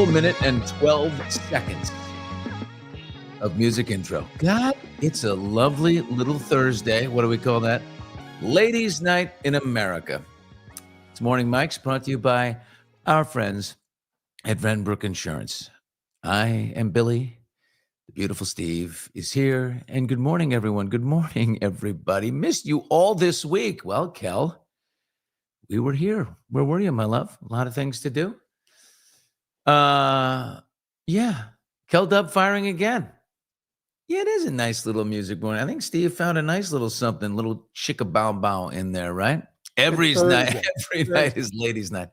full minute and 12 seconds of music intro. God, it's a lovely little Thursday. What do we call that? Ladies' Night in America. It's Morning Mike's brought to you by our friends at Renbrook Insurance. I am Billy. The beautiful Steve is here. And good morning, everyone. Good morning, everybody. Missed you all this week. Well, Kel, we were here. Where were you, my love? A lot of things to do. Yeah. Kel Dub firing again. Yeah, it is a nice little music morning. I think Steve found a nice little something, little chicka bow bow in there, right? Every night is ladies' night.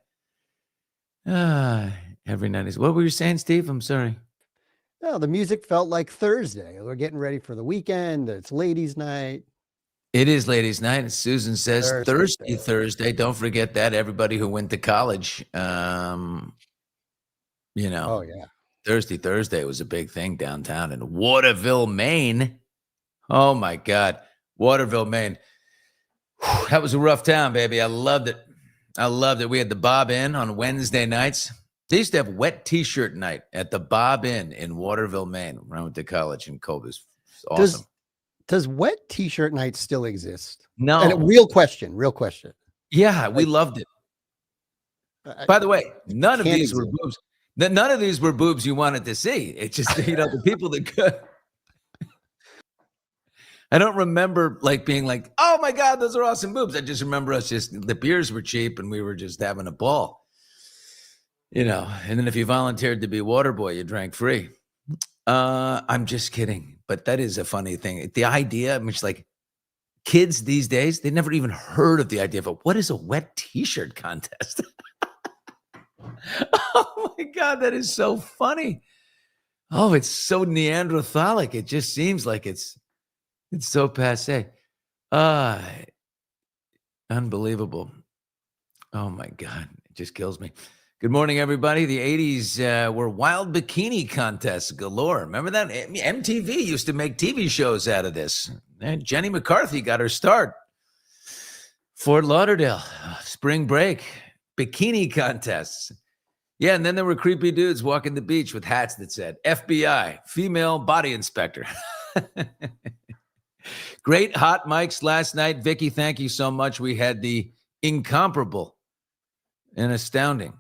Every night is. What were you saying, Steve? I'm sorry. No, the music felt like Thursday. We're getting ready for the weekend. It's ladies' night. It is ladies' night. As Susan says, Thirsty Thursday. Don't forget that. Everybody who went to college, Oh, yeah. Thirsty Thursday was a big thing downtown in Waterville, Maine. Oh, my God. Waterville, Maine. Whew, that was a rough town, baby. I loved it. We had the Bob Inn on Wednesday nights. They used to have wet T-shirt night at the Bob Inn in Waterville, Maine, when I went to college in Cobus. Awesome. Does wet T-shirt night still exist? No. And real question. Yeah, we loved it. By the way, none of these were boobs. None of these were boobs you wanted to see. It's just, the people that could. I don't remember being like, oh my God, those are awesome boobs. I just remember the beers were cheap and we were just having a ball. And then if you volunteered to be water boy, you drank free. I'm just kidding. But that is a funny thing. The idea, it's like kids these days, they never even heard of the idea of what is a wet T-shirt contest? Oh my God, that is so funny. Oh, it's so Neanderthalic. It just seems like it's so passe. Unbelievable. Oh my God, it just kills me. Good morning, everybody. The 80s were wild bikini contests galore. Remember that? MTV used to make TV shows out of this. And Jenny McCarthy got her start. Fort Lauderdale, spring break, bikini contests. Yeah, and then there were creepy dudes walking the beach with hats that said FBI, female body inspector. Great hot mics last night. Vicky, thank you so much. We had the incomparable and astounding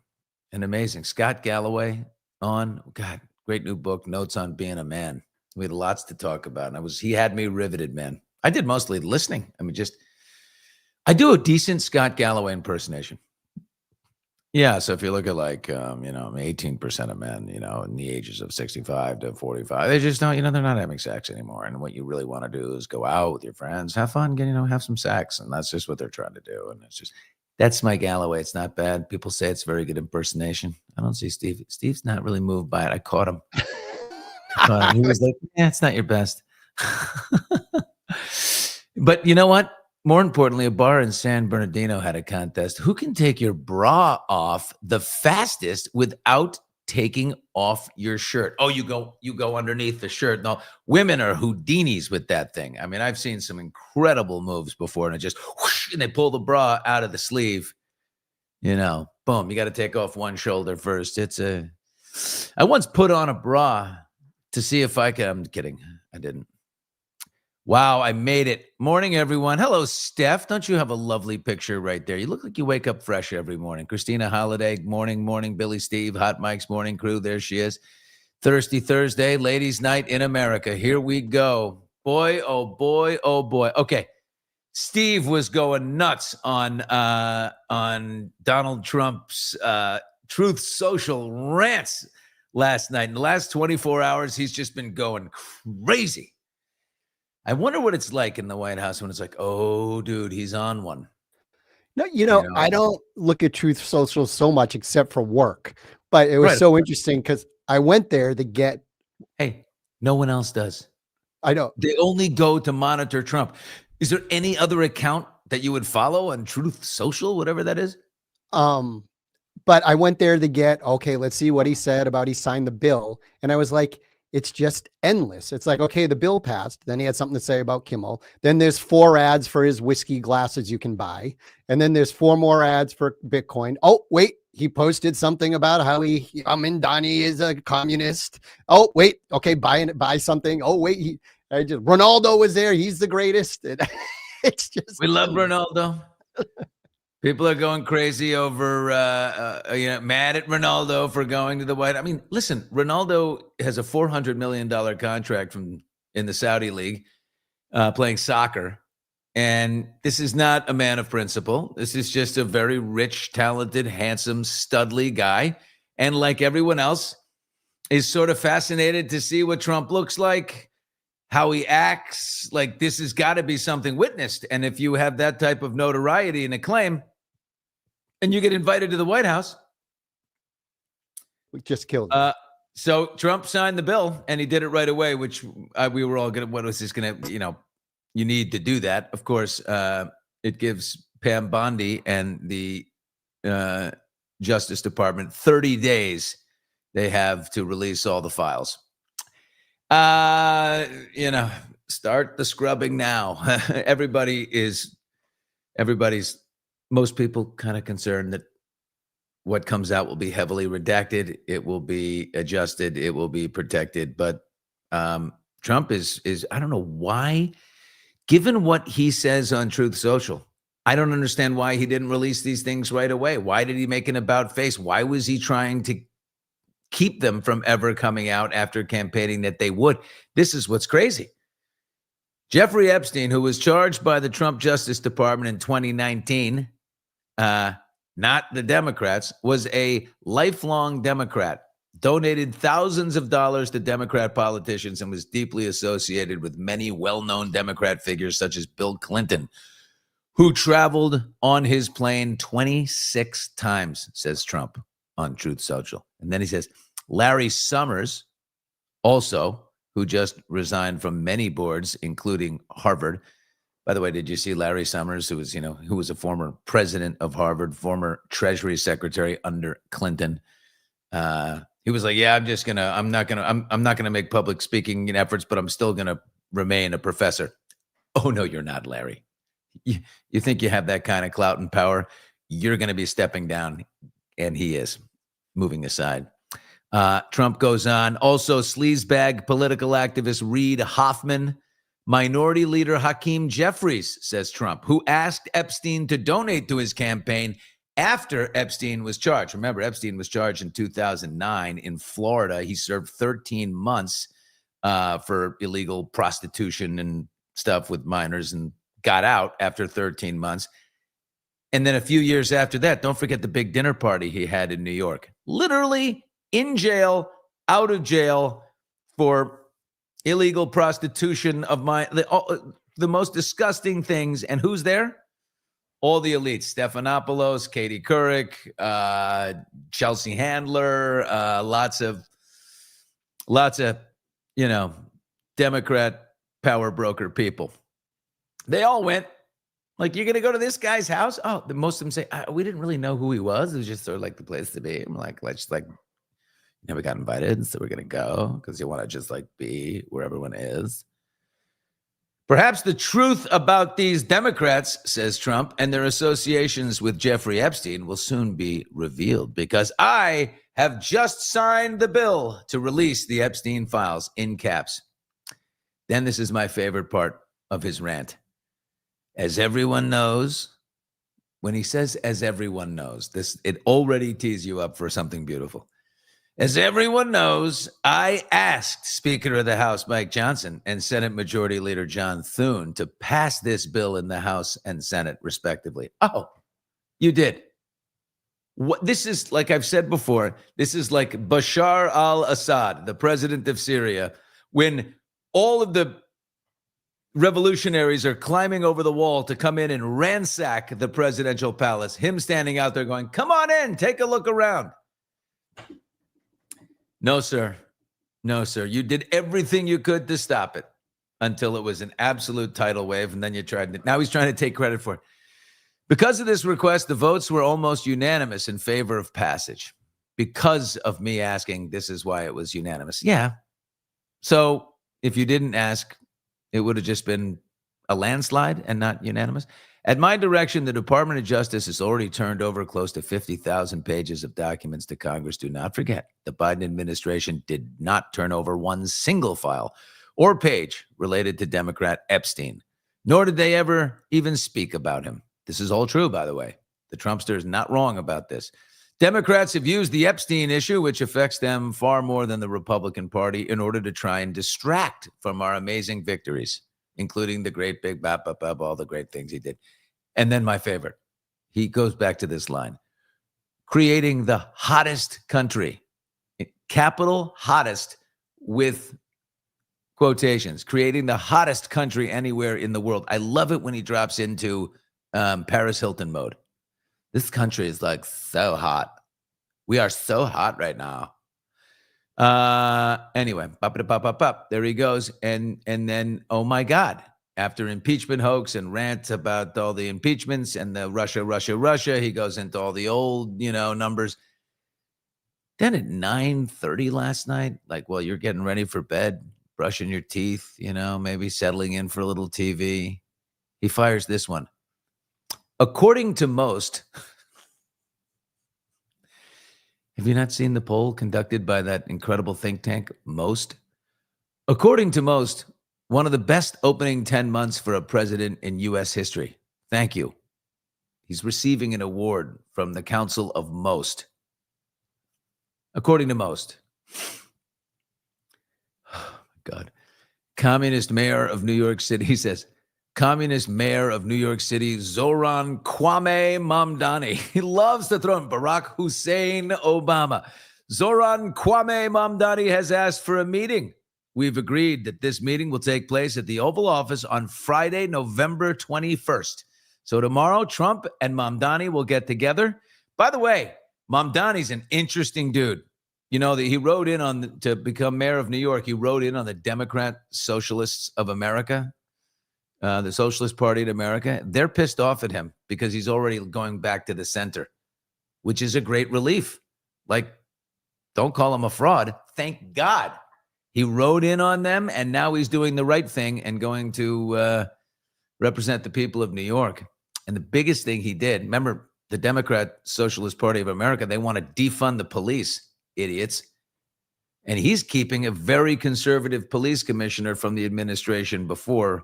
and amazing Scott Galloway on. God, great new book, Notes on Being a Man. We had lots to talk about. And he had me riveted, man. I did mostly listening. I do a decent Scott Galloway impersonation. Yeah, so if you look at 18% of men, in the ages of 65 to 45, they just don't, they're not having sex anymore. And what you really want to do is go out with your friends, have fun, have some sex. And that's just what they're trying to do. And that's my Galloway. It's not bad. People say it's very good impersonation. I don't see Steve. Steve's not really moved by it. I caught him. He was like, yeah, it's not your best. But you know what? More importantly, a bar in San Bernardino had a contest. Who can take your bra off the fastest without taking off your shirt? Oh, you go underneath the shirt. No, women are Houdinis with that thing. I've seen some incredible moves before, and it just whoosh, and they pull the bra out of the sleeve. Boom. You got to take off one shoulder first. I once put on a bra to see if I could. I'm kidding. I didn't. Wow, I made it. Morning, everyone. Hello, Steph. Don't you have a lovely picture right there? You look like you wake up fresh every morning. Christina Holiday, morning. Billy Steve, Hot Mike's morning crew. There she is. Thirsty Thursday, ladies' night in America. Here we go. Boy, oh boy, oh boy. Okay, Steve was going nuts on Donald Trump's Truth Social rants last night. In the last 24 hours, he's just been going crazy. I wonder what it's like in the White House when it's like, oh, dude, he's on one. No, I don't look at Truth Social so much except for work. But it was so interesting because I went there to get. Hey, no one else does. I know. They only go to monitor Trump. Is there any other account that you would follow on Truth Social, whatever that is? But I went there to get, okay, let's see what he said about he signed the bill. And I was like, it's just endless. It's like, okay, the bill passed. Then he had something to say about Kimmel. Then there's 4 ads for his whiskey glasses you can buy. And then there's 4 more ads for Bitcoin. Oh, wait, he posted something about how Donnie is a communist. Oh, wait. Okay. Buy something. Oh, wait. Ronaldo was there. He's the greatest. It's just, We love Ronaldo. People are going crazy over, mad at Ronaldo for going to the White. I mean, listen, Ronaldo has a $400 million contract in the Saudi league, playing soccer. And this is not a man of principle. This is just a very rich, talented, handsome, studly guy. And like everyone else, is sort of fascinated to see what Trump looks like, how he acts. Like, this has got to be something witnessed. And if you have that type of notoriety and acclaim, and you get invited to the White House, we just killed him. So Trump signed the bill, and he did it right away, which we were all going to, what was this going to, you need to do that. Of course, it gives Pam Bondi and the Justice Department 30 days they have to release all the files. Start the scrubbing now. Most people kind of concerned that what comes out will be heavily redacted. It will be adjusted. It will be protected. But Trump is I don't know why, given what he says on Truth Social, I don't understand why he didn't release these things right away. Why did he make an about face? Why was he trying to keep them from ever coming out after campaigning that they would? This is what's crazy. Jeffrey Epstein, who was charged by the Trump Justice Department in 2019, not the Democrats, was a lifelong Democrat, donated thousands of dollars to Democrat politicians, and was deeply associated with many well-known Democrat figures such as Bill Clinton, who traveled on his plane 26 times, says Trump on Truth Social. And then he says, Larry Summers, also, who just resigned from many boards, including Harvard. By the way, did you see Larry Summers, who was a former president of Harvard, former Treasury Secretary under Clinton? He was like, "Yeah, I'm not gonna make public speaking efforts, but I'm still gonna remain a professor." Oh no, you're not, Larry. You think you have that kind of clout and power? You're going to be stepping down, and he is moving aside. Trump goes on. Also, sleazebag political activist Reid Hoffman. Minority Leader Hakeem Jeffries, says Trump, who asked Epstein to donate to his campaign after Epstein was charged. Remember, Epstein was charged in 2009 in Florida. He served 13 months for illegal prostitution and stuff with minors and got out after 13 months. And then a few years after that, don't forget the big dinner party he had in New York. Literally in jail, out of jail for illegal prostitution of the most disgusting things. And who's there? All the elites: Stephanopoulos, Katie Couric, Chelsea Handler, lots of Democrat power broker people. They all went. Like, you're gonna go to this guy's house? Oh, most of them say we didn't really know who he was. It was just sort of like the place to be. I'm like, never got invited, so we're gonna go because you want to just like be where everyone is. Perhaps the truth about these Democrats, says Trump, and their associations with Jeffrey Epstein will soon be revealed, because I have just signed the bill to release the Epstein files, in caps. Then this is my favorite part of his rant. As everyone knows, when he says as everyone knows, it already tees you up for something beautiful. As everyone knows, I asked Speaker of the House Mike Johnson and Senate Majority Leader John Thune to pass this bill in the House and Senate, respectively. Oh, you did. What this is, like I've said before, this is like Bashar al-Assad, the president of Syria, when all of the revolutionaries are climbing over the wall to come in and ransack the presidential palace. Him standing out there going, "Come on in, take a look around." No, sir. No, sir. You did everything you could to stop it until it was an absolute tidal wave, and then you tried to. Now he's trying to take credit for it. Because of this request, the votes were almost unanimous in favor of passage. Because of me asking, this is why it was unanimous. Yeah. So if you didn't ask, it would have just been a landslide and not unanimous. At my direction, the Department of Justice has already turned over close to 50,000 pages of documents to Congress. Do not forget, the Biden administration did not turn over one single file or page related to Democrat Epstein, nor did they ever even speak about him. This is all true, by the way. The Trumpster is not wrong about this. Democrats have used the Epstein issue, which affects them far more than the Republican Party, in order to try and distract from our amazing victories, including the great big bap, bap, bap, all the great things he did. And then my favorite, he goes back to this line: creating the hottest country, capital hottest with quotations, creating the hottest country anywhere in the world. I love it when he drops into Paris Hilton mode. This country is like so hot. We are so hot right now. Anyway, there he goes. And then, oh my God, after impeachment hoax and rant about all the impeachments and the Russia, he goes into all the old, numbers. Then at 9:30 last night, like, well, you're getting ready for bed, brushing your teeth, maybe settling in for a little TV. He fires this one. According to most, have you not seen the poll conducted by that incredible think tank, Most? According to most, one of the best opening 10 months for a president in U.S. history. Thank you. He's receiving an award from the Council of Most. According to most. Oh, my God. Communist mayor of New York City, he says, Communist mayor of New York City, Zoran Kwame Mamdani. He loves to throw in Barack Hussein Obama. Zoran Kwame Mamdani has asked for a meeting. We've agreed that this meeting will take place at the Oval Office on Friday, November 21st. So tomorrow, Trump and Mamdani will get together. By the way, Mamdani's an interesting dude. That he wrote in to become mayor of New York. He wrote in on the Democrat Socialists of America. The Socialist Party of America, they're pissed off at him because he's already going back to the center, which is a great relief. Like, don't call him a fraud. Thank God. He rode in on them, and now he's doing the right thing and going to represent the people of New York. And the biggest thing he did, remember, the Democrat Socialist Party of America, they want to defund the police, idiots. And he's keeping a very conservative police commissioner from the administration before.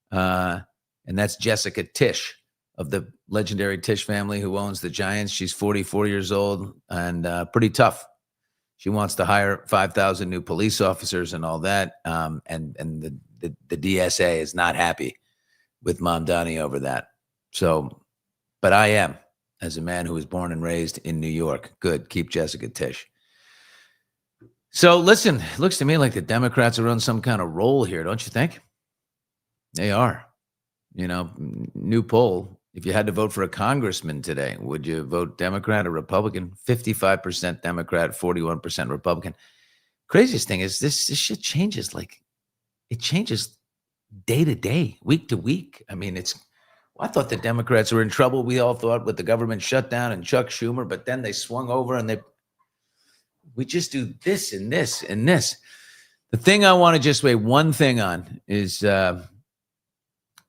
And that's Jessica Tisch of the legendary Tisch family who owns the Giants. She's 44 years old and pretty tough. She wants to hire 5,000 new police officers and all that. And the DSA is not happy with Mamdani over that. So, but I am, as a man who was born and raised in New York. Good. Keep Jessica Tisch. So listen, it looks to me like the Democrats are on some kind of roll here, don't you think? They are. New poll. If you had to vote for a congressman today, would you vote Democrat or Republican? 55% Democrat, 41% Republican. Craziest thing is this shit changes. Like, it changes day to day, week to week. I mean, I thought the Democrats were in trouble. We all thought with the government shutdown and Chuck Schumer, but then they swung over and we just do this and this and this. The thing I want to just weigh one thing on is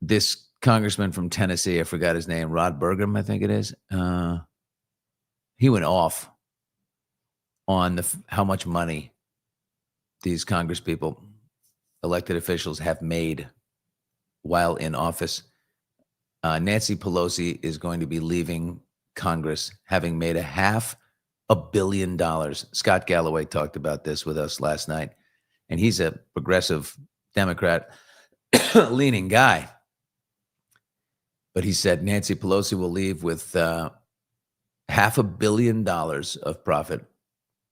this congressman from Tennessee. I forgot his name. Rod Burgum, I think it is. He went off on how much money these congresspeople, elected officials, have made while in office. Nancy Pelosi is going to be leaving Congress having made $500 million. Scott Galloway talked about this with us last night, and he's a progressive Democrat leaning guy. But he said Nancy Pelosi will leave with $500 million of profit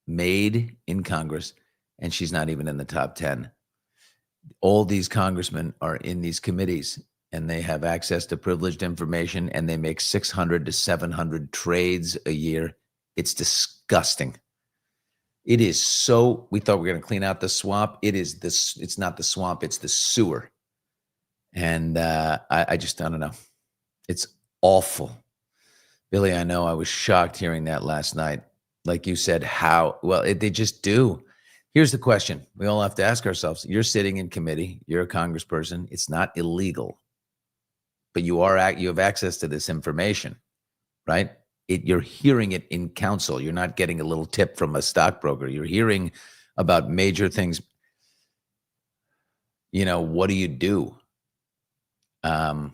made in Congress, and she's not even in the top 10. All these congressmen are in these committees, and they have access to privileged information, and they make 600 to 700 trades a year. It's disgusting. It is so. We thought we were going to clean out the swamp. It is this. It's not the swamp. It's the sewer. And I just don't know. It's awful. Billy, I know I was shocked hearing that last night. Like you said, how? Well, they just do. Here's the question we all have to ask ourselves. You're sitting in committee. You're a congressperson. It's not illegal. but you have access to this information, right? You're hearing it in counsel. You're not getting a little tip from a stockbroker. You're hearing about major things. What do you do? Sort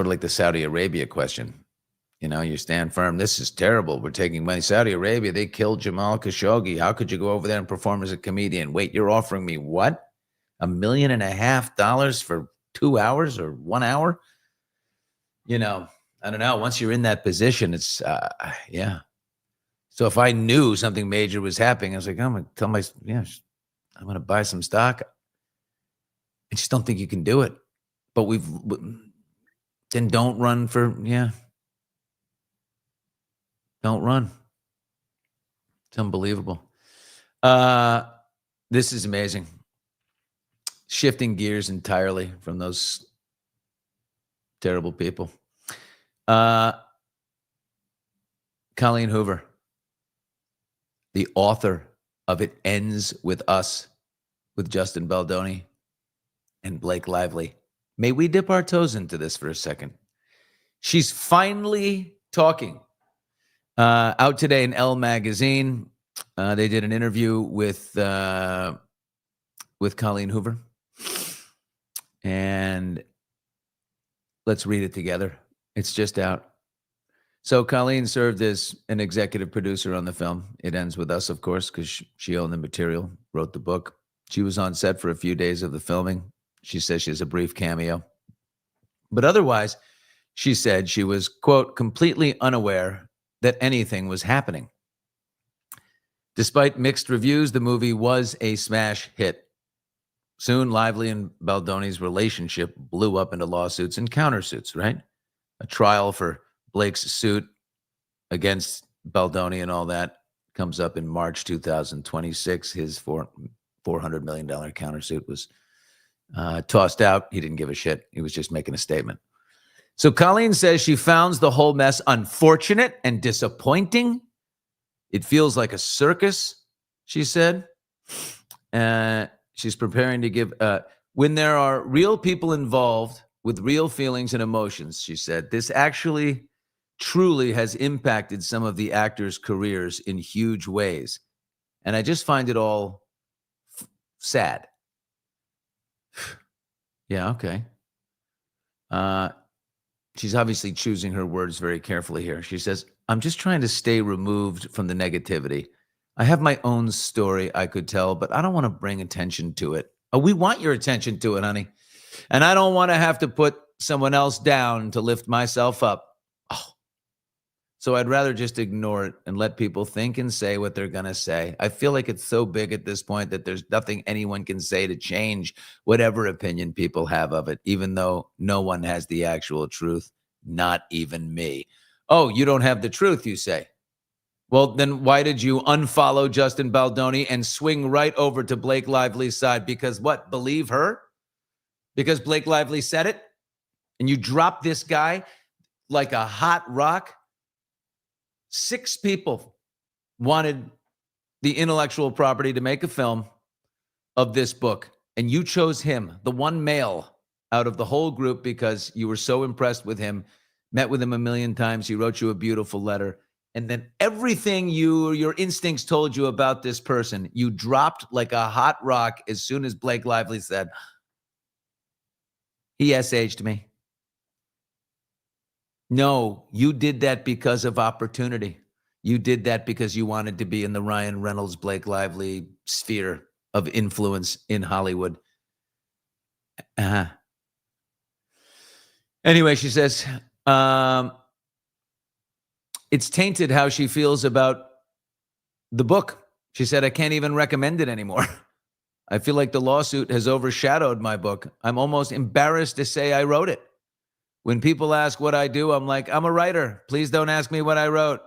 of like the Saudi Arabia question. You stand firm. This is terrible. We're taking money. Saudi Arabia, they killed Jamal Khashoggi. How could you go over there and perform as a comedian? Wait, you're offering me what? $1.5 million for 2 hours or 1 hour? I don't know. Once you're in that position, it's, yeah. So if I knew something major was happening, I was like, I'm going to tell I'm going to buy some stock. I just don't think you can do it. But then don't run for, don't run. It's unbelievable. This is amazing. Shifting gears entirely from those terrible people. Colleen Hoover, the author of It Ends With Us, with Justin Baldoni and Blake Lively. May we dip our toes into this for a second? She's finally talking. Out today in Elle magazine, they did an interview with Colleen Hoover, and let's read it together. It's just out. So Colleen served as an executive producer on the film. It Ends With Us, of course, because she owned the material, wrote the book. She was on set for a few days of the filming. She says she has a brief cameo. But otherwise, she said she was, quote, completely unaware that anything was happening. Despite mixed reviews, the movie was a smash hit. Soon, Lively and Baldoni's relationship blew up into lawsuits and countersuits, right? A trial for Blake's suit against Baldoni and all that comes up in March 2026. His $400 million countersuit was tossed out. He didn't give a shit. He was just making a statement. So Colleen says she found the whole mess unfortunate and disappointing. It feels like a circus, she said. She's preparing to give, when there are real people involved with real feelings and emotions, she said, this actually truly has impacted some of the actors' careers in huge ways. And I just find it all sad. Yeah, okay. She's obviously choosing her words very carefully here. She says, I'm just trying to stay removed from the negativity. I have my own story I could tell, but I don't want to bring attention to it. Oh, we want your attention to it, honey. And I don't want to have to put someone else down to lift myself up. Oh. So I'd rather just ignore it and let people think and say what they're going to say. I feel like it's so big at this point that there's nothing anyone can say to change whatever opinion people have of it, even though no one has the actual truth, not even me. Oh, you don't have the truth, you say. Well, then why did you unfollow Justin Baldoni and swing right over to Blake Lively's side? Because what? Believe her? Because Blake Lively said it? And you drop this guy like a hot rock? 6 people wanted the intellectual property to make a film of this book. And you chose him, the one male out of the whole group, because you were so impressed with him, met with him a million times. He wrote you a beautiful letter. And then everything your instincts told you about this person, you dropped like a hot rock as soon as Blake Lively said, he SH'd me. No, you did that because of opportunity. You did that because you wanted to be in the Ryan Reynolds, Blake Lively sphere of influence in Hollywood. Anyway, she says, it's tainted how she feels about the book. She said, I can't even recommend it anymore. I feel like the lawsuit has overshadowed my book. I'm almost embarrassed to say I wrote it. When people ask what I do, I'm like, I'm a writer. Please don't ask me what I wrote.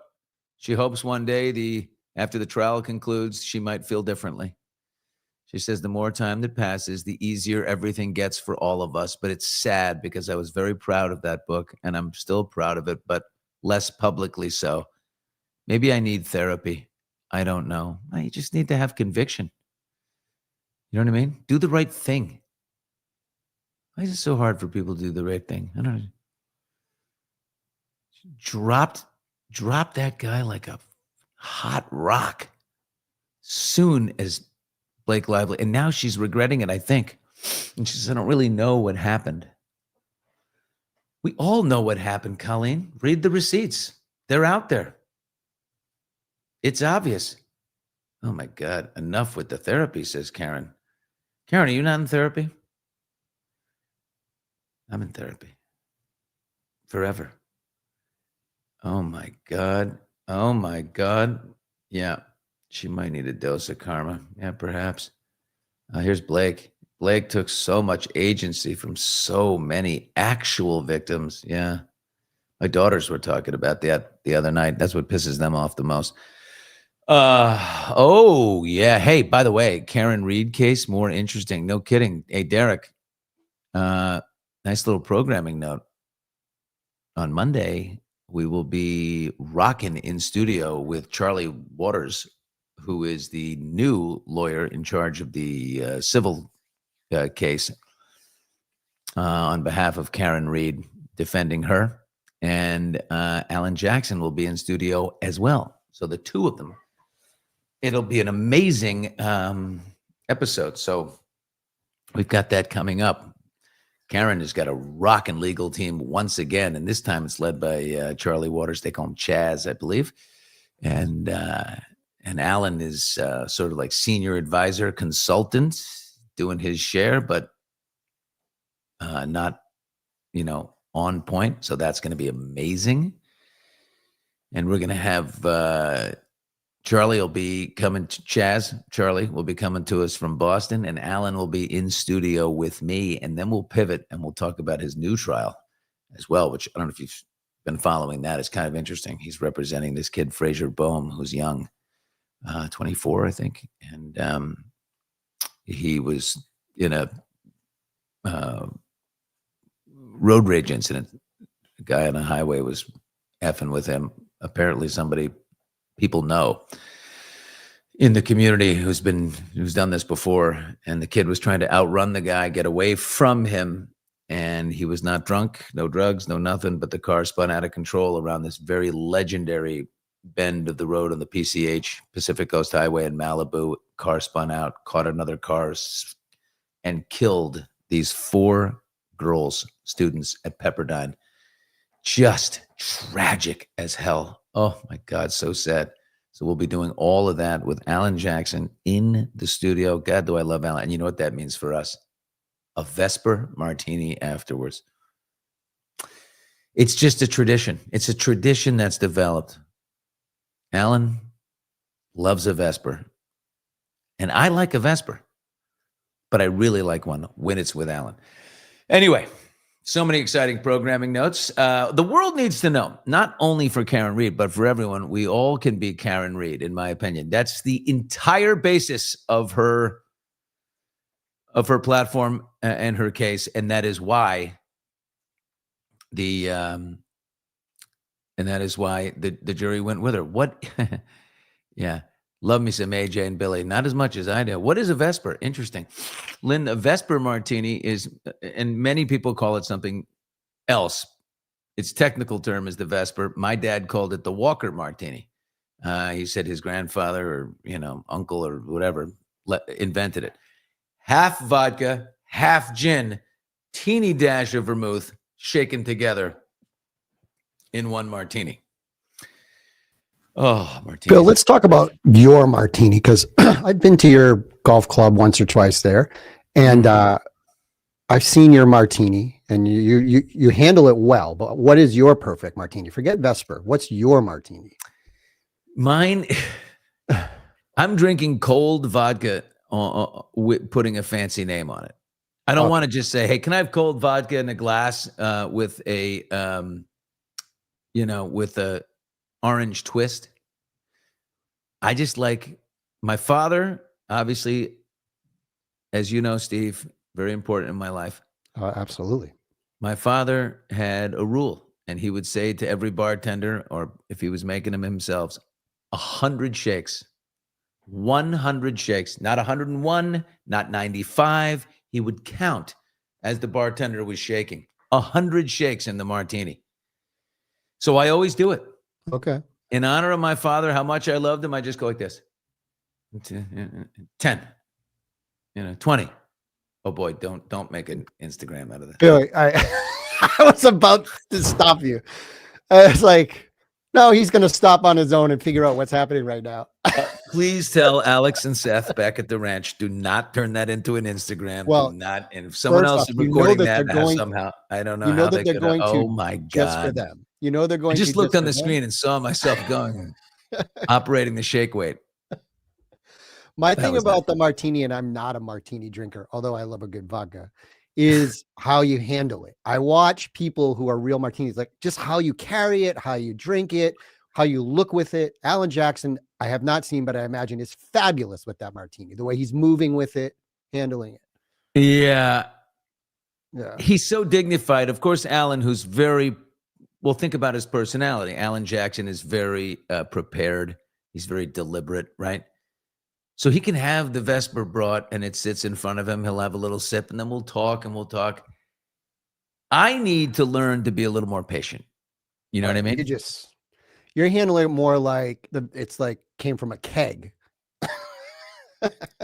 She hopes one day, after the trial concludes, she might feel differently. She says the more time that passes, the easier everything gets for all of us. But it's sad because I was very proud of that book, and I'm still proud of it, but less publicly so. Maybe I need therapy. I don't know. You just need to have conviction. You know what I mean? Do the right thing. Why is it so hard for people to do the right thing? I don't know. dropped that guy like a hot rock soon as Blake Lively. And now she's regretting it, I think. And she says, I don't really know what happened. We all know what happened, Colleen. Read the receipts. They're out there. It's obvious. Oh my God. Enough with the therapy, says Karen. Karen, are you not in therapy? I'm in therapy. Forever. Oh my God. Oh my God. Yeah. She might need a dose of karma. Yeah, perhaps. Here's Blake. Blake took so much agency from so many actual victims. Yeah. My daughters were talking about that the other night. That's what pisses them off the most. Oh, yeah. Hey, by the way, Karen Reed case, more interesting. No kidding. Hey, Derek, nice little programming note. On Monday, we will be rocking in studio with Charlie Waters, who is the new lawyer in charge of the civil case on behalf of Karen Reed, defending her. And Alan Jackson will be in studio as well. So the two of them. It'll be an amazing episode. So we've got that coming up. Karen has got a rockin' legal team once again, and this time it's led by Charlie Waters. They call him Chaz, I believe. And Alan is sort of like senior advisor, consultant, doing his share, but not, on point. So that's going to be amazing. And we're going to have Charlie will be coming to Charlie will be coming to us from Boston, and Alan will be in studio with me. And then we'll pivot and we'll talk about his new trial as well, which I don't know if you've been following that. It's kind of interesting. He's representing this kid, Fraser Boehm, who's young, 24, I think. And he was in a road rage incident. A guy on a highway was effing with him. Apparently people know in the community who's done this before, and the kid was trying to outrun the guy, get away from him, and he was not drunk, no drugs, no nothing, but the car spun out of control around this very legendary bend of the road on the PCH, Pacific Coast Highway in Malibu. Car spun out, caught another car, and killed these 4 girls, students at Pepperdine. Just tragic as hell. Oh my God, so sad. So we'll be doing all of that with Alan Jackson in the studio. God, do I love Alan. And you know what that means for us? A Vesper martini afterwards. It's just a tradition. It's a tradition that's developed. Alan loves a Vesper. And I like a Vesper. But I really like one when it's with Alan. Anyway, so many exciting programming notes. The world needs to know, not only for Karen Reed, but for everyone, we all can be Karen Reed, in my opinion. That's the entire basis of her platform and her case, and that is why the jury went with her. What? Yeah. Love me some AJ and Billy. Not as much as I do. What is a Vesper? Interesting. Lynn, a Vesper martini is, and many people call it something else. Its technical term is the Vesper. My dad called it the Walker martini. He said his grandfather or, uncle or whatever invented it. Half vodka, half gin, teeny dash of vermouth, shaken together in one martini. Oh, martini. Bill, let's talk about your martini, because I've been to your golf club once or twice there, and I've seen your martini, and you handle it well. But what is your perfect martini? Forget Vesper. What's your martini? Mine, I'm drinking cold vodka, with putting a fancy name on it. I don't want to just say, "Hey, can I have cold vodka in a glass with a, with a orange twist?" I just like my father, obviously, as you know, Steve, very important in my life. Absolutely. My father had a rule, and he would say to every bartender, or if he was making them himself, 100 shakes, 100 shakes, not 101, not 95. He would count as the bartender was shaking, 100 shakes in the martini. So I always do it. Okay. In honor of my father, how much I loved him, I just go like this. 10. 20. Oh boy, don't make an Instagram out of that. Billy, I was about to stop you. It's like, no, he's going to stop on his own and figure out what's happening right now. Please tell Alex and Seth back at the ranch, do not turn that into an Instagram. Well, do not. And if someone first else off, is you know recording that that they're going- somehow, I don't know you know how that they're could. going to Oh my Just for God. them. You know they're I going just to looked on for the them. screen and saw myself going, operating the shake weight. My That thing was about the martini, and I'm not a martini drinker, although I love a good vodka, is how you handle it. I watch people who are real martinis, like just how you carry it, how you drink it, how you look with it. Alan Jackson, I have not seen, but I imagine is fabulous with that martini, the way he's moving with it, handling it. Yeah. Yeah. He's so dignified. Of course, Alan, who's very, well, think about his personality. Alan Jackson is very prepared. He's very deliberate, right? So he can have the Vesper brought and it sits in front of him. He'll have a little sip and then we'll talk and we'll talk. I need to learn to be a little more patient. You know what I mean? You're handling it more like it's like came from a keg.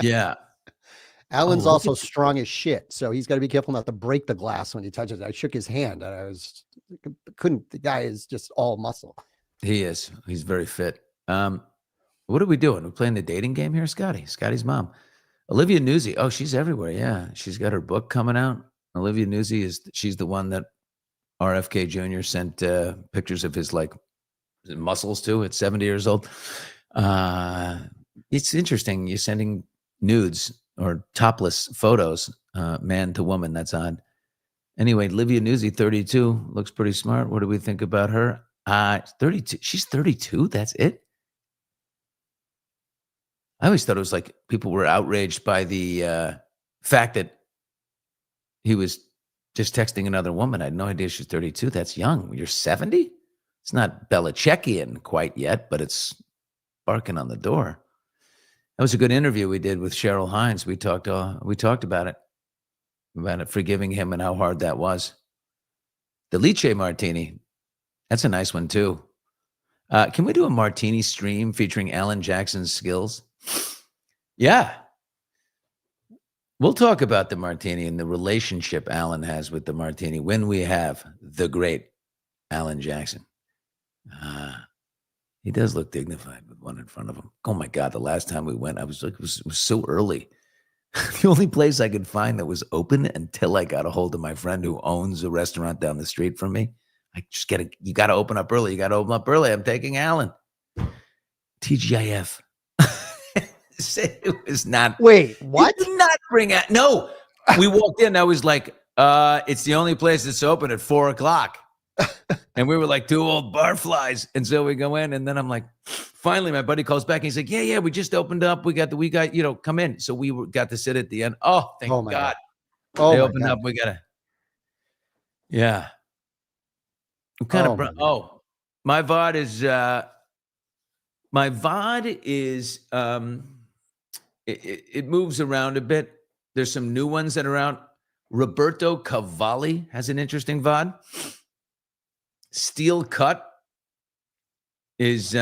Yeah. Alan's look also strong as shit, so he's got to be careful not to break the glass when he touches it. I shook his hand and the guy is just all muscle. He is. He's very fit. What are we doing? We're playing the dating game here, Scotty. Scotty's mom. Olivia Newsy. Oh, she's everywhere. Yeah. She's got her book coming out. Olivia Newsy she's the one that RFK Jr. sent pictures of his like muscles to at 70 years old. It's interesting. You're sending nudes or topless photos, man to woman. That's odd. Anyway, Olivia Newsy, 32, looks pretty smart. What do we think about her? 32. She's 32. That's it. I always thought it was like people were outraged by the fact that he was just texting another woman. I had no idea she's 32. That's young. You're 70? It's not Belichickian quite yet, but it's barking on the door. That was a good interview we did with Cheryl Hines. We talked about it forgiving him and how hard that was. The Licce Martini, that's a nice one too. Can we do a martini stream featuring Alan Jackson's skills? Yeah. We'll talk about the martini and the relationship Alan has with the martini when we have the great Alan Jackson. He does look dignified with one in front of him. Oh my God, the last time we went, I was like, it was so early. The only place I could find that was open until I got a hold of my friend who owns a restaurant down the street from me. I just you got to open up early. You got to open up early. I'm taking Alan. TGIF. It was not. Wait, what? Did not bring out. No, we walked in. I was like, it's the only place that's open at 4:00. And we were like two old barflies. And so we go in and then I'm like, finally, my buddy calls back and he's like, yeah, we just opened up. We got, come in. So we got to sit at the end. Oh, thank God. Oh, they opened up. We got to, yeah. What kind of, my VOD is, it moves around a bit. There's some new ones that are out. Roberto Cavalli has an interesting VOD. Steel Cut is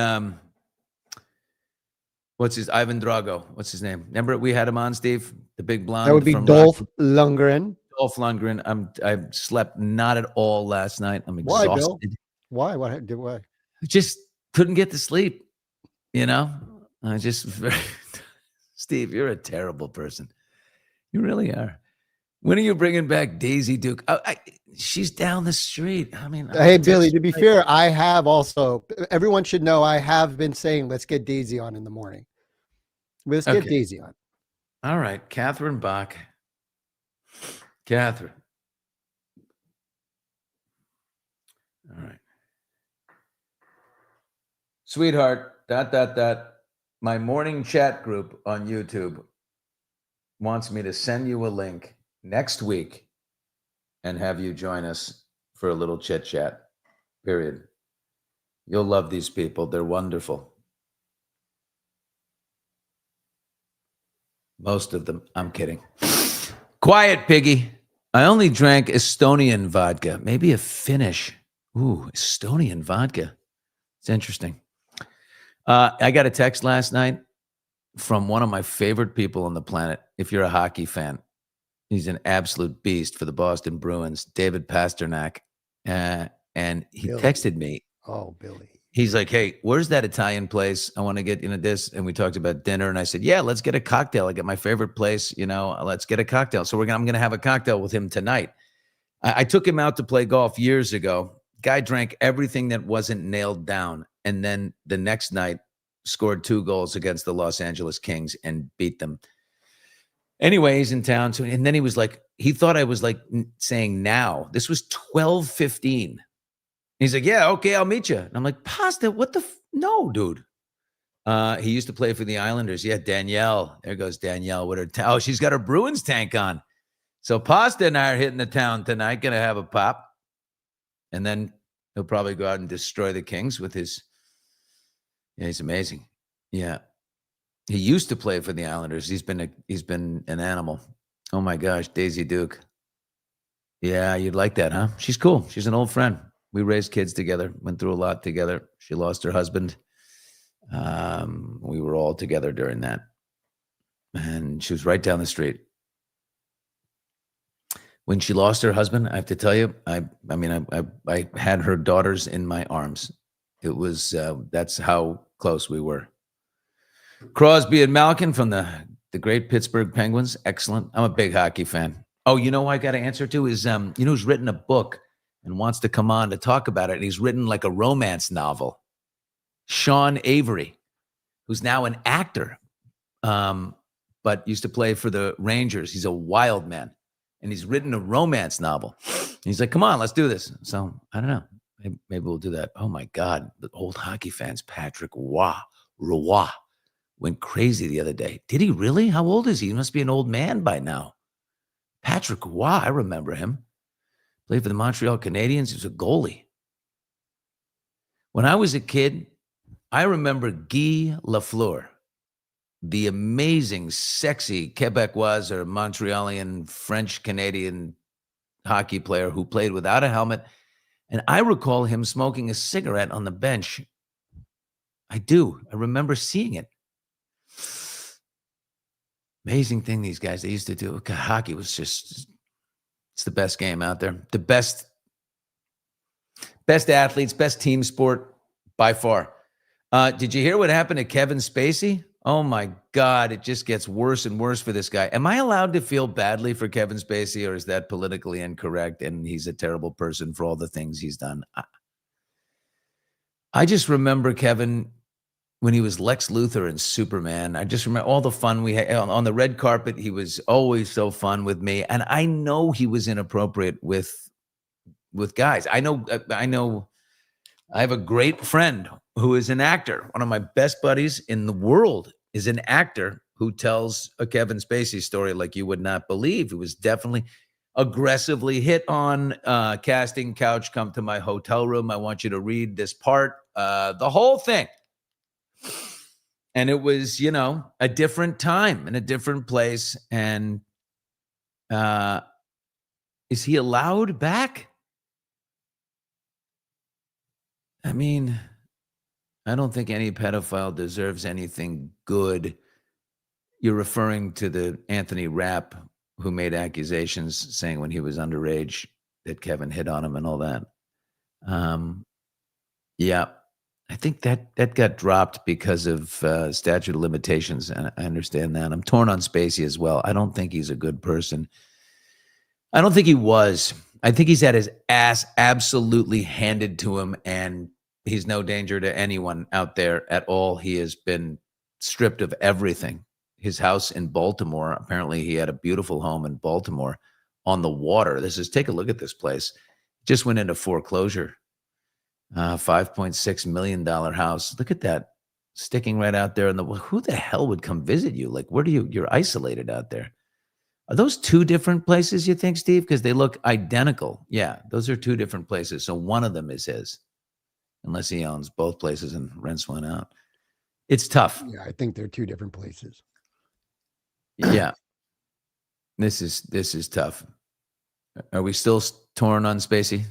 what's his Ivan Drago? What's his name? Remember we had him on, Steve? The big blonde. That would be Dolph Lundgren. Dolph Lundgren. I slept not at all last night. I'm exhausted. Why, Bill? Why? Why? I just couldn't get to sleep. I just Steve, you're a terrible person. You really are. When are you bringing back Daisy Duke? She's down the street. I mean, hey, Billy, to be fair, I have also, everyone should know, I have been saying, let's get Daisy on in the morning. Let's get Daisy on. All right. Catherine Bach. Catherine. All right. Sweetheart, ... My morning chat group on YouTube wants me to send you a link next week and have you join us for a little chit chat, period. You'll love these people. They're wonderful. Most of them. I'm kidding. Quiet, piggy. I only drank Estonian vodka, maybe a Finnish. Ooh, Estonian vodka. It's interesting. I got a text last night from one of my favorite people on the planet. If you're a hockey fan, he's an absolute beast for the Boston Bruins, David Pasternak. And he Billy. texted me. Oh, Billy. He's like, "Hey, where's that Italian place? I want to get this." And we talked about dinner, and I said, "Yeah, let's get a cocktail. I got my favorite place. Let's get a cocktail." So I'm gonna have a cocktail with him tonight. I took him out to play golf years ago. Guy drank everything that wasn't nailed down, and then the next night scored 2 goals against the Los Angeles Kings and beat them. Anyway, he's in town. So, and then he was like, he thought I was like saying now. This was 12:15. He's like, "Yeah, okay, I'll meet you." And I'm like, "Pasta, what the? No, dude." He used to play for the Islanders. Yeah, Danielle. There goes Danielle with her. Oh, she's got her Bruins tank on. So Pasta and I are hitting the town tonight. Gonna have a pop, and then he'll probably go out and destroy the Kings with his. Yeah, he's amazing. Yeah, he used to play for the Islanders. He's been an animal. Oh my gosh, Daisy Duke. Yeah, you'd like that, huh? She's cool. She's an old friend. We raised kids together, went through a lot together. She lost her husband. We were all together during that. And she was right down the street. When she lost her husband, I have to tell you, I had her daughters in my arms. It was, that's how close we were. Crosby and Malkin from the great Pittsburgh Penguins. Excellent. I'm a big hockey fan. Oh, you know who I got to answer to is, who's written a book and wants to come on to talk about it. And he's written like a romance novel. Sean Avery, who's now an actor, but used to play for the Rangers. He's a wild man, and he's written a romance novel. He's like, "Come on, let's do this." So I don't know. Maybe we'll do that. Oh my God, the old hockey fans, Patrick Roy, went crazy the other day. Did he really? How old is he? He must be an old man by now. Patrick Roy, I remember him. Played for the Montreal Canadiens. He was a goalie. When I was a kid, I remember Guy Lafleur, the amazing, sexy Quebecois or Montrealian, French-Canadian hockey player who played without a helmet. And I recall him smoking a cigarette on the bench. I do. I remember seeing it. Amazing thing these guys, they used to do. God, hockey was just, it's the best game out there. The best athletes, best team sport by far. Did you hear what happened to Kevin Spacey? Oh my God, it just gets worse and worse for this guy. Am I allowed to feel badly for Kevin Spacey, or is that politically incorrect and he's a terrible person for all the things he's done? I just remember Kevin when he was Lex Luthor and Superman. I just remember all the fun we had on the red carpet. He was always so fun with me. And I know he was inappropriate with guys. I know I have a great friend who is an actor. One of my best buddies in the world is an actor who tells a Kevin Spacey story like you would not believe. He was definitely aggressively hit on, casting couch, come to my hotel room. I want you to read this part, the whole thing. And it was, a different time and a different place. And is he allowed back? I mean, I don't think any pedophile deserves anything good. You're referring to the Anthony Rapp who made accusations saying when he was underage that Kevin hit on him and all that. Yeah, I think that got dropped because of statute of limitations. And I understand that. I'm torn on Spacey as well. I don't think he's a good person. I don't think he was. I think he's had his ass absolutely handed to him, and he's no danger to anyone out there at all. He has been stripped of everything. His house in Baltimore, apparently he had a beautiful home in Baltimore on the water. Take a look at this place. Just went into foreclosure. $5.6 million house. Look at that. Sticking right out there. Who the hell would come visit you? Like, you're isolated out there. Are those two different places, you think, Steve? Because they look identical. Yeah, those are two different places. So one of them is his, unless he owns both places and rents one out. It's tough. Yeah, I think they're two different places. Yeah. This is tough. Are we still torn on Spacey?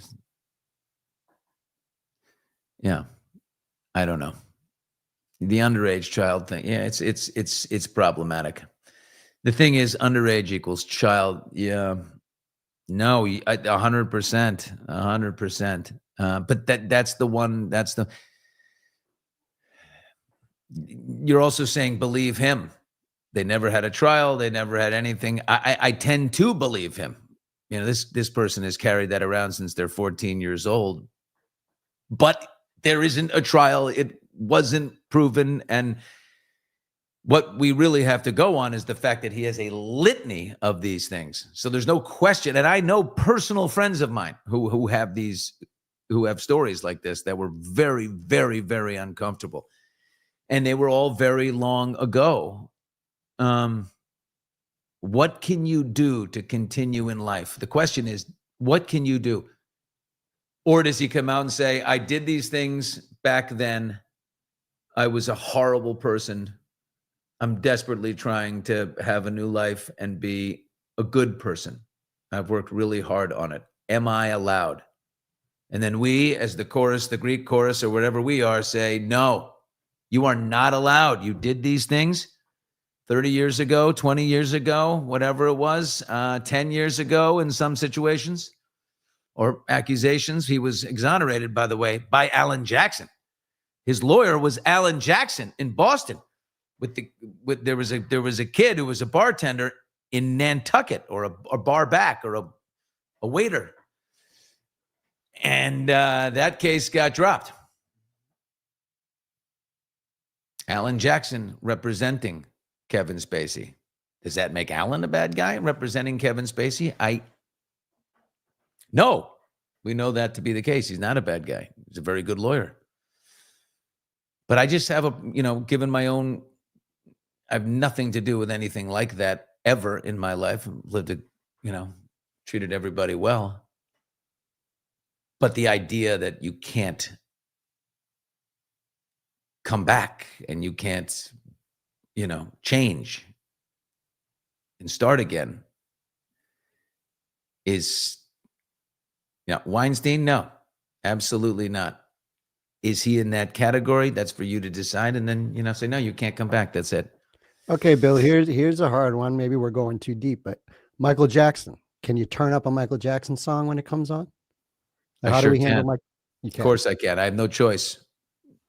Yeah. I don't know. The underage child thing. Yeah, it's problematic. The thing is, underage equals child. Yeah. No, 100%, 100%. But that's the one. You're also saying believe him. They never had a trial. They never had anything. I tend to believe him. You know, this person has carried that around since they're 14 years old. But there isn't a trial. It wasn't proven. And what we really have to go on is the fact that he has a litany of these things. So there's no question. And I know personal friends of mine who have stories like this that were very, very, very uncomfortable. And they were all very long ago. What can you do to continue in life? The question is, what can you do? Or does he come out and say, I did these things back then. I was a horrible person. I'm desperately trying to have a new life and be a good person. I've worked really hard on it. Am I allowed? And then we, as the chorus, the Greek chorus, or whatever we are, say, no, you are not allowed. You did these things 30 years ago, 20 years ago, whatever it was, 10 years ago in some situations, or accusations. He was exonerated, by the way, by Alan Jackson. His lawyer was Alan Jackson in Boston. There was a kid who was a bartender in Nantucket, or a bar back, or a waiter. And that case got dropped. Alan Jackson representing Kevin Spacey. Does that make Alan a bad guy representing Kevin Spacey? No, we know that to be the case. He's not a bad guy. He's a very good lawyer. But I just have given my own, I have nothing to do with anything like that ever in my life. Lived treated everybody well. But the idea that you can't come back and you can't, change and start again is, Weinstein? No, absolutely not. Is he in that category? That's for you to decide. And then, say, no, you can't come back. That's it. Okay, Bill, here's a hard one. Maybe we're going too deep, but Michael Jackson. Can you turn up a Michael Jackson song when it comes on? How do we handle Michael? Of course I can. I have no choice.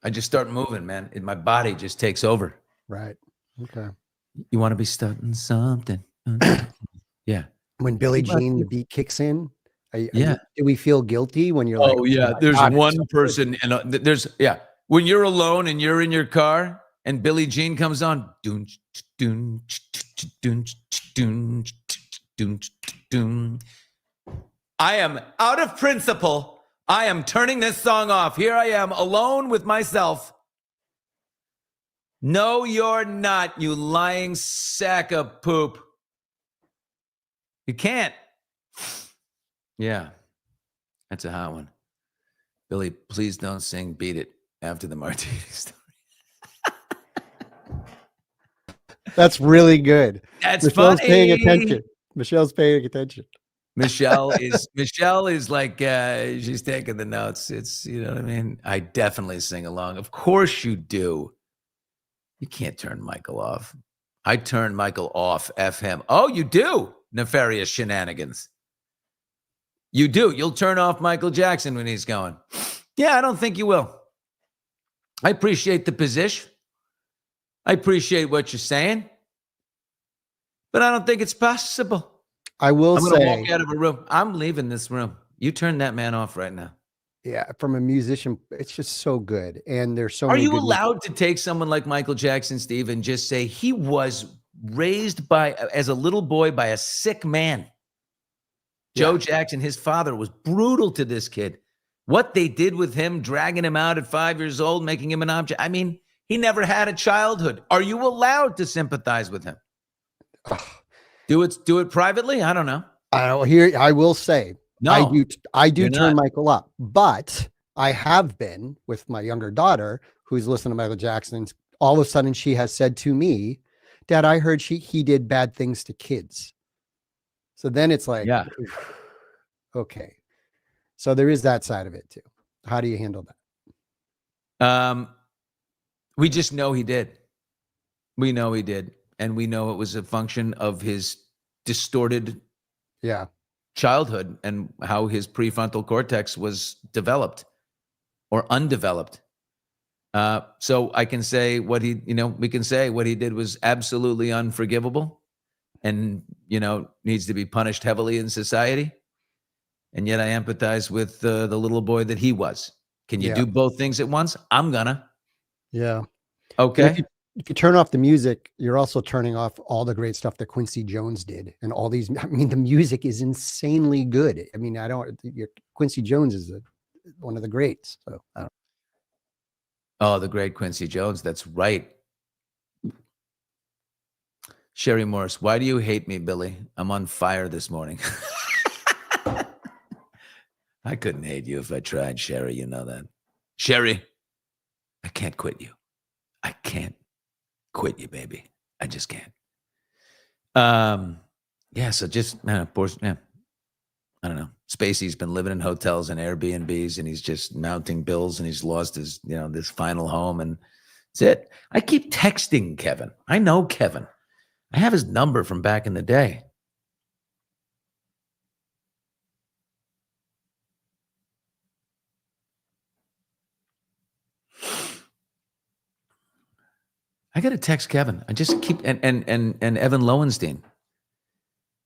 I just start moving, man. My body just takes over. Right. Okay. You want to be starting something. Yeah. When Billie Jean, the beat kicks in. Do we feel guilty when you're like, oh yeah, there's one person and when you're alone and you're in your car and Billie Jean comes on, I am out of principle. I am turning this song off. Here I am alone with myself. No, you're not, you lying sack of poop. You can't. Yeah, that's a hot one. Billy, please don't sing Beat It after the martini story. That's really good. That's Michelle's funny. paying attention. Michelle's paying attention. Michelle is like, she's taking the notes. It's, you know what I mean? I definitely sing along. Of course you do. You can't turn Michael off. I turn Michael off, F him. Oh, you do? Nefarious shenanigans. You do. You'll turn off Michael Jackson when he's going. Yeah, I don't think you will. I appreciate the position. I appreciate what you're saying. But I don't think it's possible. I'm going to walk out of a room. I'm leaving this room. You turn that man off right now. Yeah, from a musician, it's just so good. And there's so Are many you good allowed to take someone like Michael Jackson, Steve, and just say he was raised as a little boy by a sick man? Joe Jackson, his father, was brutal to this kid. What they did with him, dragging him out at 5 years old, making him an object. I mean, he never had a childhood. Are you allowed to sympathize with him? Do it privately? I don't know. I will say, no, I do turn Michael up, but I have been with my younger daughter who's listening to Michael Jackson. All of a sudden she has said to me, Dad, I heard he did bad things to kids. So then it's like, okay. So there is that side of it too. How do you handle that? We just know he did. We know he did. And we know it was a function of his distorted childhood and how his prefrontal cortex was developed or undeveloped. So I can say we can say what he did was absolutely unforgivable and, needs to be punished heavily in society. And yet I empathize with the little boy that he was. Can you do both things at once? I'm gonna. Yeah. Okay. If you turn off the music, you're also turning off all the great stuff that Quincy Jones did, and all these. I mean, the music is insanely good. I mean, Quincy Jones is one of the greats. So, Oh, the great Quincy Jones. That's right. Sherry Morris, why do you hate me, Billy? I'm on fire this morning. I couldn't hate you if I tried, Sherry. You know that. Sherry, I can't quit you. I can't quit you, baby. I just can't. Yeah, so just, man, of course, yeah. I don't know. Spacey's been living in hotels and Airbnbs, and he's just mounting bills, and he's lost his, this final home, and that's it. I keep texting Kevin. I know Kevin. I have his number from back in the day. I got to text Kevin. I just keep and Evan Lowenstein.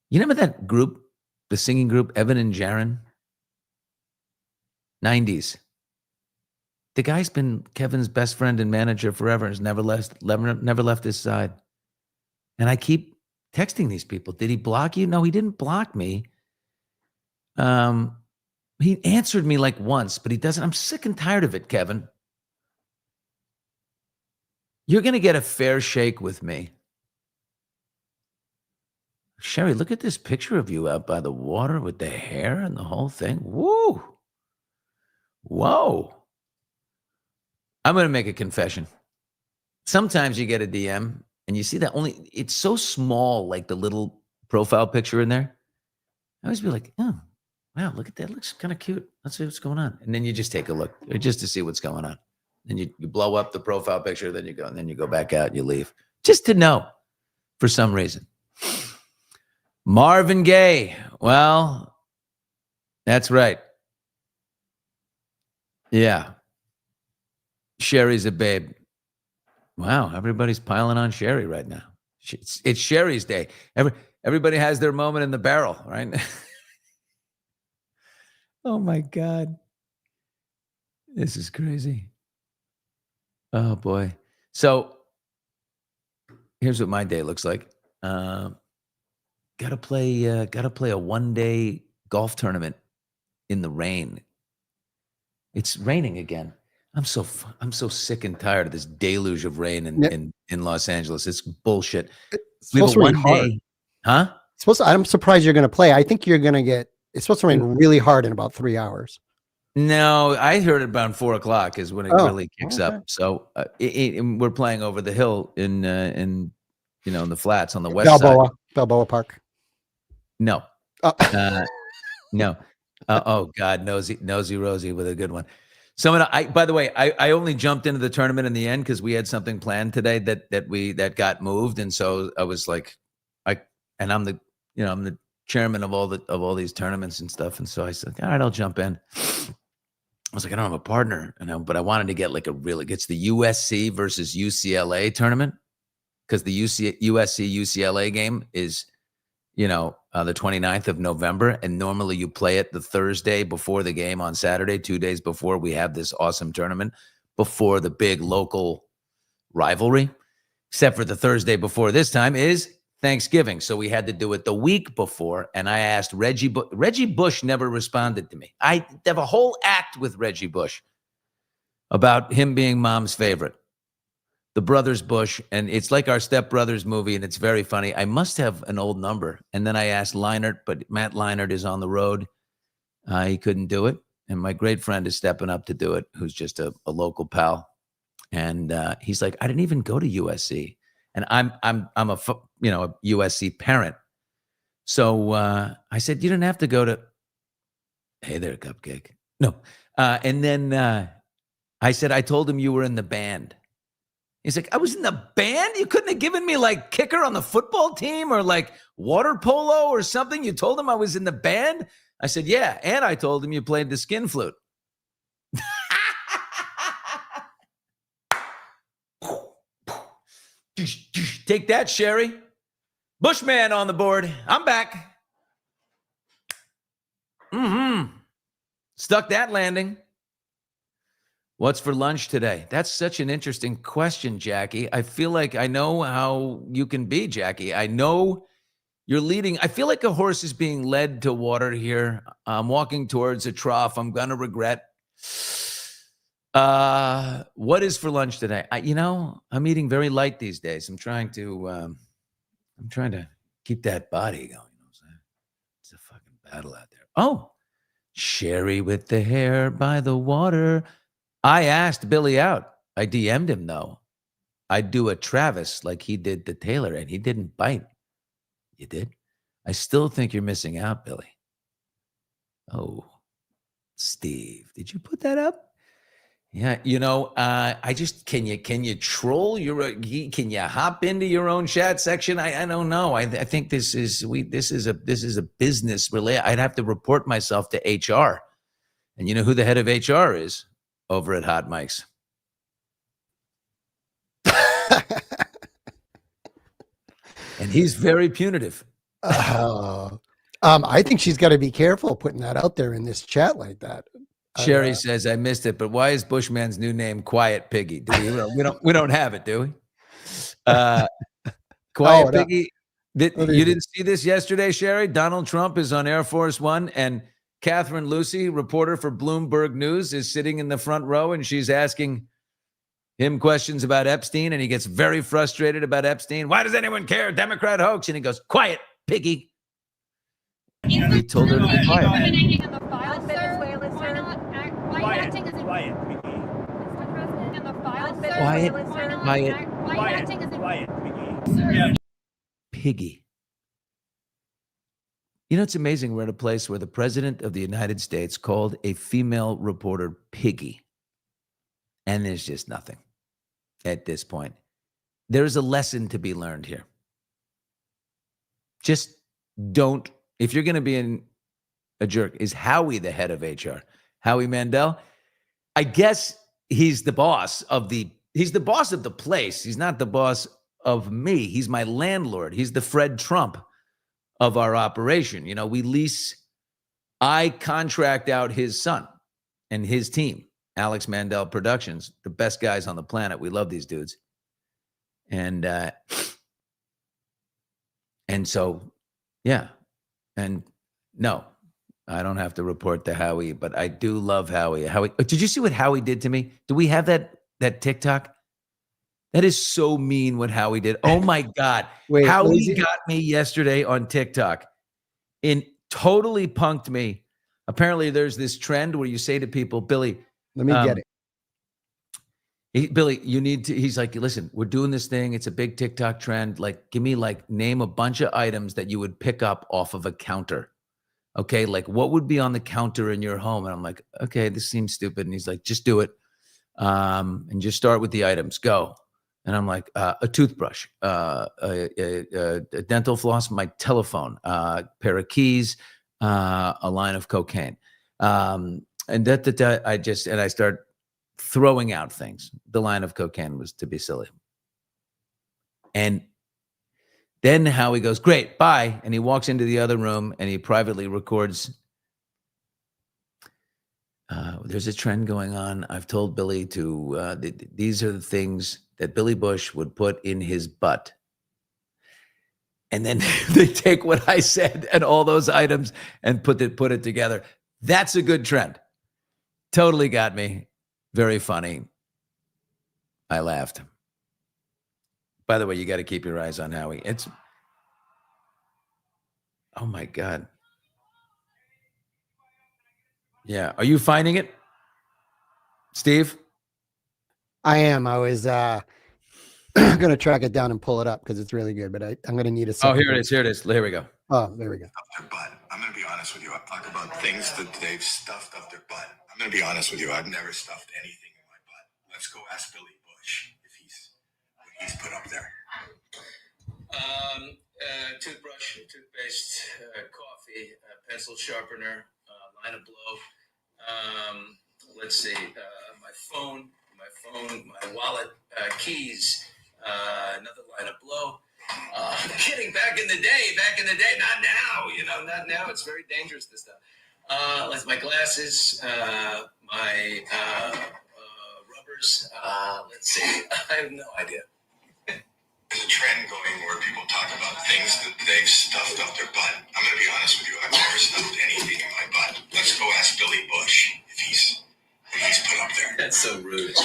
You remember that group, the singing group, Evan and Jaron? 90s. The guy's been Kevin's best friend and manager forever. Has never left his side. And I keep texting these people. Did he block you? No, he didn't block me. He answered me like once, but he doesn't. I'm sick and tired of it, Kevin. You're going to get a fair shake with me. Sherry, look at this picture of you out by the water with the hair and the whole thing. Woo. Whoa. I'm going to make a confession. Sometimes you get a DM and you see that it's so small, like the little profile picture in there. I always be like, oh, wow, look at that. Looks kind of cute. Let's see what's going on. And then you just take a look just to see what's going on. And you blow up the profile picture, then you go back out, you leave. Just to know for some reason. Marvin Gaye. Well, that's right. Yeah. Sherry's a babe. Wow, everybody's piling on Sherry right now. It's Sherry's day. Everybody has their moment in the barrel, right? Oh my God. This is crazy. Oh boy. So here's what my day looks like. Gotta play a 1-day golf tournament in the rain. It's raining again. I'm so sick and tired of this deluge of rain in Los Angeles. It's bullshit. We have a 1-day, huh? I'm surprised you're going to play. I think it's supposed to rain really hard in about 3 hours. No, I heard about 4:00 is when it really kicks up. So we're playing over the hill in the flats on the west side. Balboa Park. No, no. Oh God, nosy Rosie with a good one. By the way, I only jumped into the tournament in the end because we had something planned today that got moved, and so I was like, I'm the chairman of all these tournaments and stuff, and so I said, all right, I'll jump in. I was like, I don't have a partner, but I wanted to get it's the USC versus UCLA tournament because the USC UCLA game is, the 29th of November, and normally you play it the Thursday before the game on Saturday, 2 days before we have this awesome tournament before the big local rivalry, except for the Thursday before this time is Thanksgiving. So we had to do it the week before. And I asked Reggie Bush never responded to me. I have a whole act with Reggie Bush about him being mom's favorite, the Brothers Bush. And it's like our Step Brothers movie. And it's very funny. I must have an old number. And then I asked Leinart, but Matt Leinart is on the road. He couldn't do it. And my great friend is stepping up to do it, who's just a local pal. And he's like, I didn't even go to USC. And I'm a USC parent. So I said, you didn't have to go to, hey there, Cupcake. No. And then I said, I told him you were in the band. He's like, I was in the band? You couldn't have given me like kicker on the football team or like water polo or something? You told him I was in the band? I said, yeah. And I told him you played the skin flute. Take that, Sherry. Bushman on the board. I'm back. Stuck that landing. What's for lunch today? That's such an interesting question, Jackie. I feel like I know how you can be, Jackie. I know you're leading. I feel like a horse is being led to water here. I'm walking towards a trough I'm going to regret. What is for lunch today? I'm eating very light these days. I'm trying to keep that body going. You know what I'm saying? It's a fucking battle out there. Oh, Sherry with the hair by the water. I asked Billy out. I DM'd him, though. I'd do a Travis like he did to Taylor, and he didn't bite. You did? I still think you're missing out, Billy. Oh, Steve, did you put that up? Yeah, I just can you troll can you hop into your own chat section? I don't know. I think this is a business related. I'd have to report myself to HR, and you know who the head of HR is over at Hot Mics. And he's very punitive. I think she's got to be careful putting that out there in this chat like that. Sherry says, I missed it, but why is Bushman's new name Quiet Piggy? We don't have it, do we? Quiet Piggy. You didn't see this yesterday, Sherry? Donald Trump is on Air Force One, and Catherine Lucy, reporter for Bloomberg News, is sitting in the front row, and she's asking him questions about Epstein, and he gets very frustrated about Epstein. Why does anyone care? Democrat hoax. And he goes, quiet, Piggy. And he told her to be quiet. Quiet. Piggy. You know, it's amazing. We're at a place where the president of the United States called a female reporter Piggy. And there's just nothing at this point. There's a lesson to be learned here. Just don't, if you're going to be a jerk, is Howie the head of HR? Howie Mandel? I guess he's the boss of the place. He's not the boss of me. He's my landlord. He's the Fred Trump of our operation. I contract out his son and his team, Alex Mandel Productions, the best guys on the planet. We love these dudes. And so, yeah. And no, I don't have to report to Howie, but I do love Howie. Did you see what Howie did to me? Do we have that TikTok? That is so mean what Howie did. Oh my God. Wait, Howie got me yesterday on TikTok and totally punked me. Apparently there's this trend where you say to people, Billy, let me get it. Billy, you need to, he's like, listen, we're doing this thing. It's a big TikTok trend. Like, give me name a bunch of items that you would pick up off of a counter. Okay. Like what would be on the counter in your home? And I'm like, okay, this seems stupid. And he's like, just do it. And just start with the items. Go. And I'm like, a toothbrush, a dental floss, my telephone, pair of keys, a line of cocaine. And I start throwing out things. The line of cocaine was to be silly. And then Howie goes, great, bye. And he walks into the other room and he privately records. There's a trend going on. I've told Billy to, these are the things that Billy Bush would put in his butt. And then they take what I said and all those items and put it together. That's a good trend. Totally got me. Very funny. I laughed. By the way, you got to keep your eyes on Howie. Oh my God. Yeah. Are you finding it, Steve? I am. I was going to track it down and pull it up because it's really good, but I'm going to need a second. Oh, here it is. Here it is. Here we go. Oh, there we go. Their butt. I'm going to be honest with you. I talk about things that they've stuffed up their butt. I'm going to be honest with you. I've never stuffed anything in my butt. Let's go ask Billy Bush if he's put up there. Toothbrush, toothpaste, coffee, pencil sharpener, line of blow. Let's see, my phone, my wallet, keys, another line of blow. Kidding, back in the day, not now, not now. It's very dangerous, this stuff. Like my glasses, my rubbers. Let's see, I have no idea. There's a trend going where people talk about things that they've stuffed up their butt. I'm going to be honest with you. I've never stuffed anything in my butt. Let's go ask Billy Bush if he's put up there. That's so rude.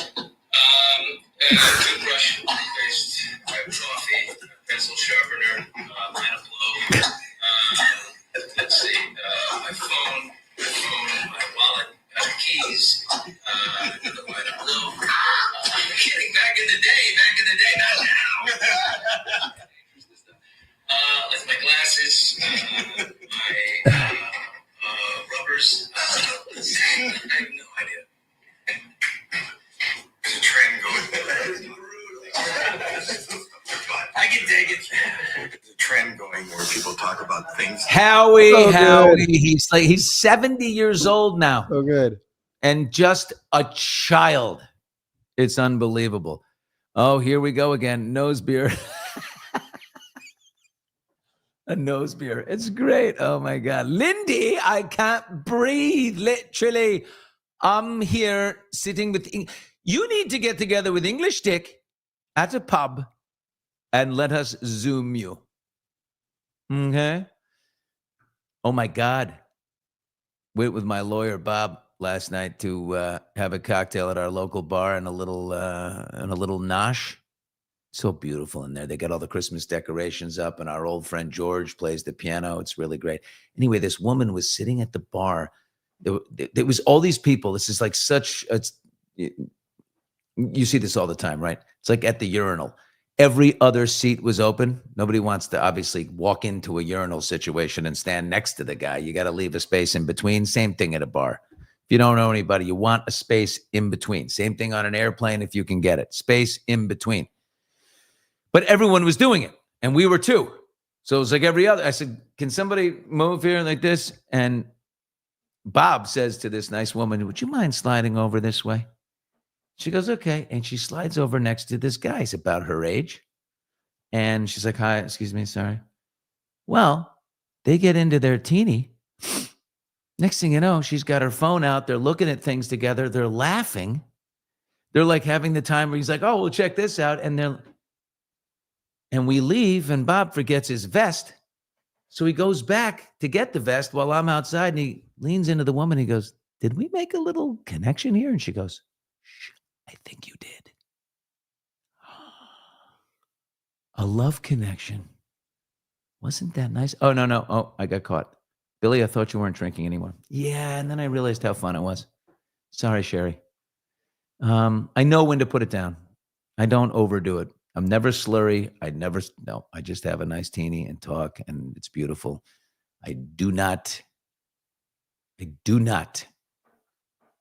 Toothbrush, toothpaste, coffee, pencil sharpener, line of blow. Let's see, my phone, my wallet, keys, another line of blow. Kidding, back in the day, not now. Like my glasses, my rubbers. I have no idea. There's a trend going. I can take it. There's a trend going where people talk about things. Howie, So Howie. good. He's 70 years old now So good. and just a child. It's unbelievable. Oh, here we go again. Nose beer. A nose beer. It's great. Oh my God. Lindy, I can't breathe. Literally. I'm here sitting with. You need to get together with English Dick at a pub and let us Zoom you. Okay. Oh my God. Went with my lawyer, Bob, last night to have a cocktail at our local bar and a little nosh. So beautiful in there. They got all the Christmas decorations up, and our old friend George plays the piano. It's really great. Anyway, this woman was sitting at the bar. There was all these people. This is like you see this all the time, right? It's like at the urinal. Every other seat was open. Nobody wants to obviously walk into a urinal situation and stand next to the guy. You got to leave a space in between. Same thing at a bar. If you don't know anybody, you want a space in between. Same thing on an airplane if you can get it. Space in between. But everyone was doing it, and we were too. So it was like every other. I said, can somebody move here like this? And Bob says to this nice woman, would you mind sliding over this way? She goes, okay. And she slides over next to this guy. He's about her age. And she's like, hi, excuse me, sorry. Well, they get into their teeny. Next thing you know, she's got her phone out. They're looking at things together. They're laughing. They're like having the time where he's like, oh, well, check this out. And we leave, and Bob forgets his vest. So he goes back to get the vest while I'm outside, and he leans into the woman. He goes, did we make a little connection here? And she goes, shh, I think you did. A love connection. Wasn't that nice? Oh, no. Oh, I got caught. Billy, I thought you weren't drinking anymore. Yeah, and then I realized how fun it was. Sorry, Sherry. I know when to put it down. I don't overdo it. I'm never slurry. I just have a nice teeny and talk, and it's beautiful. I do not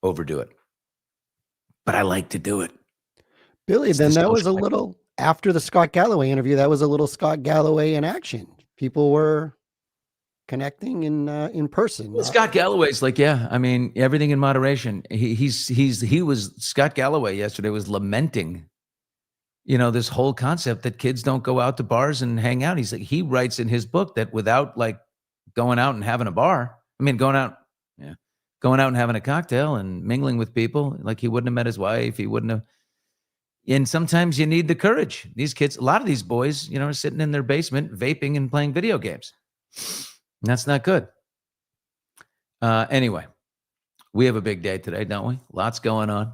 overdo it, but I like to do it. Billy, It's then the that was a social little, after the Scott Galloway interview, that was a little Scott Galloway in action. People were connecting in person. Well, Scott Galloway's like, yeah, I mean, everything in moderation. He was Scott Galloway yesterday was lamenting, this whole concept that kids don't go out to bars and hang out. He's like, he writes in his book that without like going out and having a bar, going out and having a cocktail and mingling with people, like he wouldn't have met his wife. He wouldn't have. And sometimes you need the courage. These kids, a lot of these boys, are sitting in their basement, vaping and playing video games. And that's not good. Anyway, we have a big day today, don't we? Lots going on.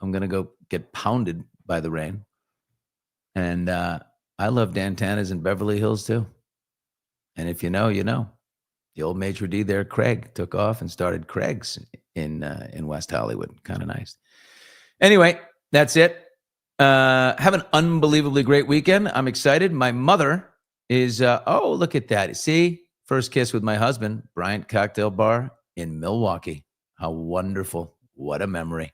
I'm going to go get pounded by the rain. And I love Dantana's in Beverly Hills too. And if you know, you know. The old maitre d' there, Craig, took off and started Craig's in West Hollywood. Kind of nice. Anyway, that's it. Have an unbelievably great weekend. I'm excited. My mother is, look at that. See, first kiss with my husband, Bryant Cocktail Bar in Milwaukee. How wonderful. What a memory.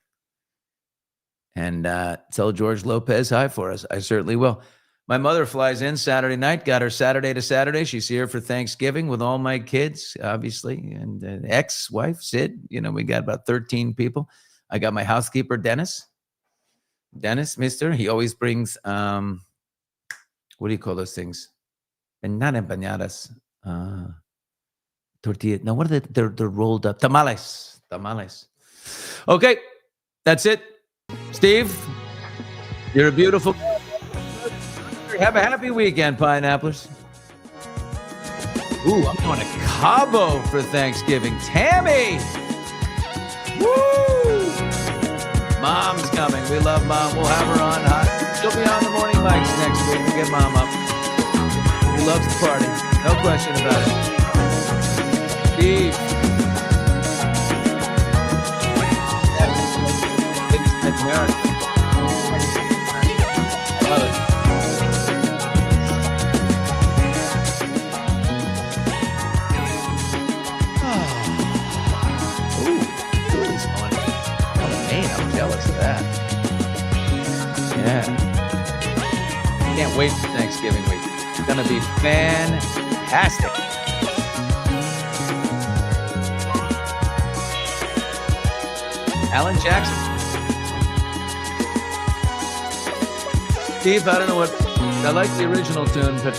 And tell George Lopez hi for us. I certainly will. My mother flies in Saturday night, got her Saturday to Saturday. She's here for Thanksgiving with all my kids, obviously, and ex-wife, Sid. We got about 13 people. I got my housekeeper, Dennis. Mister, he always brings, what do you call those things? And not empanadas. Tortilla. No, what are they? They're rolled up. Tamales. Okay, that's it. Steve, you're a beautiful. Have a happy weekend, Pineapplers. Ooh, I'm going to Cabo for Thanksgiving. Tammy! Woo! Mom's coming. We love Mom. We'll have her on. She'll be on the morning mics next week. We'll get Mom up. She loves the party. No question about it. Steve. Love it. I'm jealous of that. Yeah. Can't wait for Thanksgiving week. It's going to be fantastic. Alan Jackson. Steve, I don't know what. I like the original tune, but